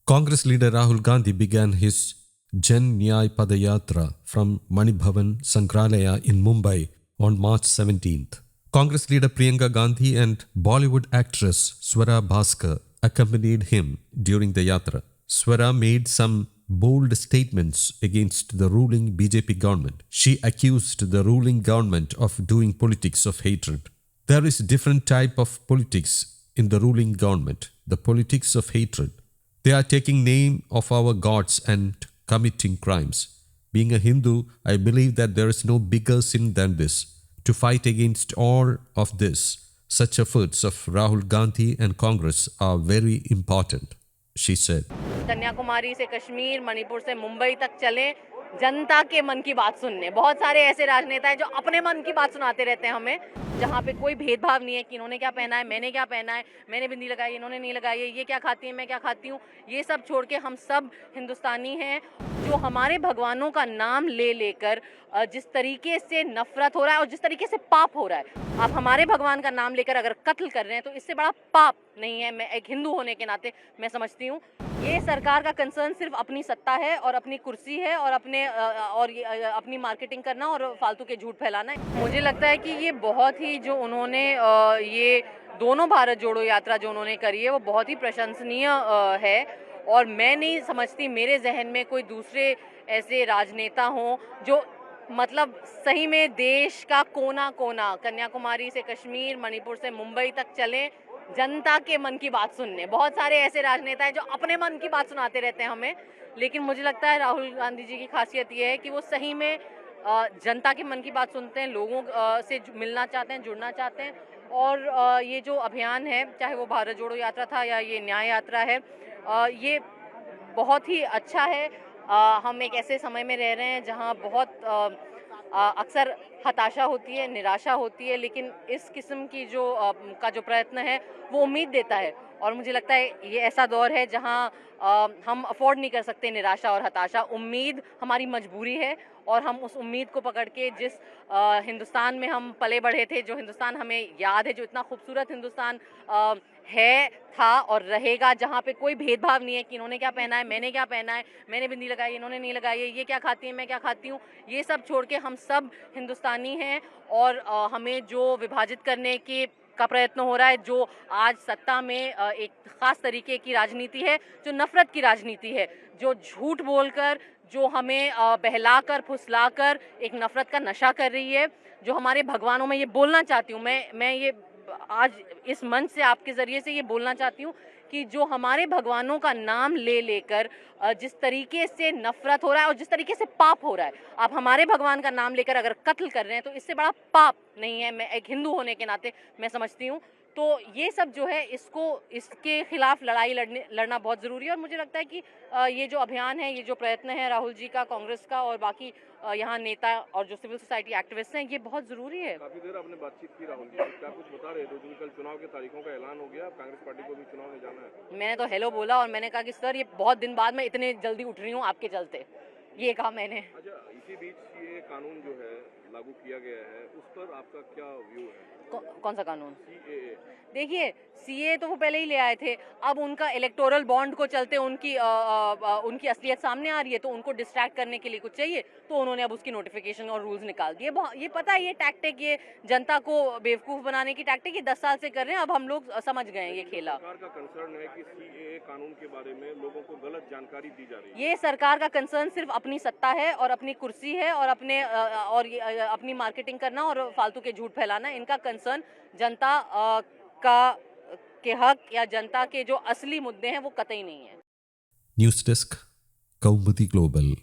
Congress leader Rahul Gandhi began his Jan Nyay Padayatra from Manibhavan Sangralaya in Mumbai on March 17th. Congress leader Priyanka Gandhi and Bollywood actress Swara Bhaskar accompanied him during the yatra. Swara made some bold statements against the ruling BJP government. She accused the ruling government of doing politics of hatred. There is different type of politics in the ruling government, the politics of hatred. They are taking name of our gods and committing crimes. Being a Hindu, I believe that there is no bigger sin than this. To fight against all of this, such efforts of Rahul Gandhi and Congress are very important, she said. Kanyakumari से कश्मीर, मणिपुर से मुंबई तक चलें जनता के मन की बात सुनने। बहुत सारे ऐसे राजनेता हैं जो अपने मन की बात सुनाते रहते हैं हमें, जहाँ पे कोई भेदभाव नहीं है कि इन्होंने क्या पहना है, मैंने क्या पहना है, मैंने बिंदी लगाई, इन्होंने नहीं लगाई है, ये क्या खाती है, मैं क्या खाती हूँ। ये सब छोड़ के हम सब हिंदुस्तानी हैं। जो हमारे भगवानों का नाम ले लेकर जिस तरीके से नफरत हो रहा है और जिस तरीके से पाप हो रहा है, आप हमारे भगवान का नाम लेकर अगर कत्ल कर रहे हैं तो इससे बड़ा पाप नहीं है। मैं एक हिंदू होने के नाते मैं समझती हूँ ये सरकार का कंसर्न सिर्फ अपनी सत्ता है और अपनी कुर्सी है और अपनी मार्केटिंग करना और फालतू के झूठ फैलाना है। मुझे लगता है कि ये बहुत ही जो उन्होंने ये दोनों भारत जोड़ो यात्रा जो उन्होंने करी है वो बहुत ही प्रशंसनीय है और मैं नहीं समझती मेरे जहन में कोई दूसरे ऐसे राजनेता हों जो मतलब सही में देश का कोना कोना कन्याकुमारी से कश्मीर, मणिपुर से मुंबई तक चलें जनता के मन की बात सुनने। बहुत सारे ऐसे राजनेता हैं जो अपने मन की बात सुनाते रहते हैं हमें, लेकिन मुझे लगता है राहुल गांधी जी की खासियत ये है कि वो सही में जनता के मन की बात सुनते हैं, लोगों से मिलना चाहते हैं, जुड़ना चाहते हैं। और ये जो अभियान है, चाहे वो भारत जोड़ो यात्रा था या ये न्याय यात्रा है, ये बहुत ही अच्छा है। हम एक ऐसे समय में रह रहे हैं जहाँ बहुत अक्सर हताशा होती है, निराशा होती है, लेकिन इस किस्म की का जो प्रयत्न है वो उम्मीद देता है। और मुझे लगता है ये ऐसा दौर है जहाँ हम अफोर्ड नहीं कर सकते निराशा और हताशा। उम्मीद हमारी मजबूरी है और हम उस उम्मीद को पकड़ के जिस हिंदुस्तान में हम पले बढ़े थे, जो हिंदुस्तान हमें याद है, जो इतना खूबसूरत हिंदुस्तान है, था और रहेगा, जहाँ पे कोई भेदभाव नहीं है कि इन्होंने क्या पहना है, मैंने क्या पहना है, मैंने बिंदी लगाई, इन्होंने नहीं लगाई है, ये क्या खाती है, मैं क्या खाती हूँ। ये सब छोड़ के हम सब हिंदुस्तानी हैं और हमें जो विभाजित करने का प्रयत्न हो रहा है, जो आज सत्ता में एक ख़ास तरीके की राजनीति है, जो नफ़रत की राजनीति है, जो झूठ बोलकर, जो हमें बहलाकर फुसलाकर एक नफ़रत का नशा कर रही है, जो हमारे भगवानों में ये बोलना चाहती हूँ मैं ये आज इस मंच से आपके ज़रिए से ये बोलना चाहती हूँ कि जो हमारे भगवानों का नाम ले लेकर जिस तरीके से नफरत हो रहा है और जिस तरीके से पाप हो रहा है, आप हमारे भगवान का नाम लेकर अगर कत्ल कर रहे हैं तो इससे बड़ा पाप नहीं है। मैं एक हिंदू होने के नाते मैं समझती हूँ। तो ये सब जो है इसके खिलाफ लड़ाई लड़ना बहुत ज़रूरी है और मुझे लगता है कि ये जो अभियान है, ये जो प्रयत्न है राहुल जी का, कांग्रेस का और बाकी यहाँ नेता और जो सिविल सोसाइटी एक्टिविस्ट हैं, ये बहुत ज़रूरी है। काफ़ी देर आपने बातचीत की राहुल जी, क्या कुछ बता रहे थे? जो कल चुनाव की तारीखों का ऐलान हो गया, कांग्रेस पार्टी को भी चुनाव में जाना है। मैंने तो हेलो बोला और मैंने कहा कि सर ये बहुत दिन बाद मैं इतने जल्दी उठ रही हूँ आपके चलते, ये कहा मैंने। अच्छा, इसी बीच ये कानून जो है लागू किया गया है, उस पर आपका क्या व्यू है? कौन सा कानून? CAA। देखिए, सीए तो वो पहले ही ले आए थे। अब उनका इलेक्टोरल बॉन्ड को चलते उनकी असलियत सामने आ रही है, तो उनको डिस्ट्रैक्ट करने के लिए कुछ चाहिए, तो उन्होंने अब उसकी नोटिफिकेशन और रूल्स निकाल दिए। ये पता है, ये टैक्टिक, ये जनता को बेवकूफ़ बनाने की टैक्टिक ये 10 साल से कर रहे हैं। अब हम लोग समझ गए हैं ये खेला। सरकार का कंसर्न है कि CAA कानून के बारे में लोगों को गलत जानकारी दी जा रही है। ये सरकार का कंसर्न सिर्फ अपनी सत्ता है और अपनी कुर्सी है और अपनी मार्केटिंग करना और फालतू के झूठ फैलाना। इनका कंसर्न जनता के हक या जनता के जो असली मुद्दे हैं वो कतई नहीं है। न्यूज़ डेस्क, कौमुदी ग्लोबल।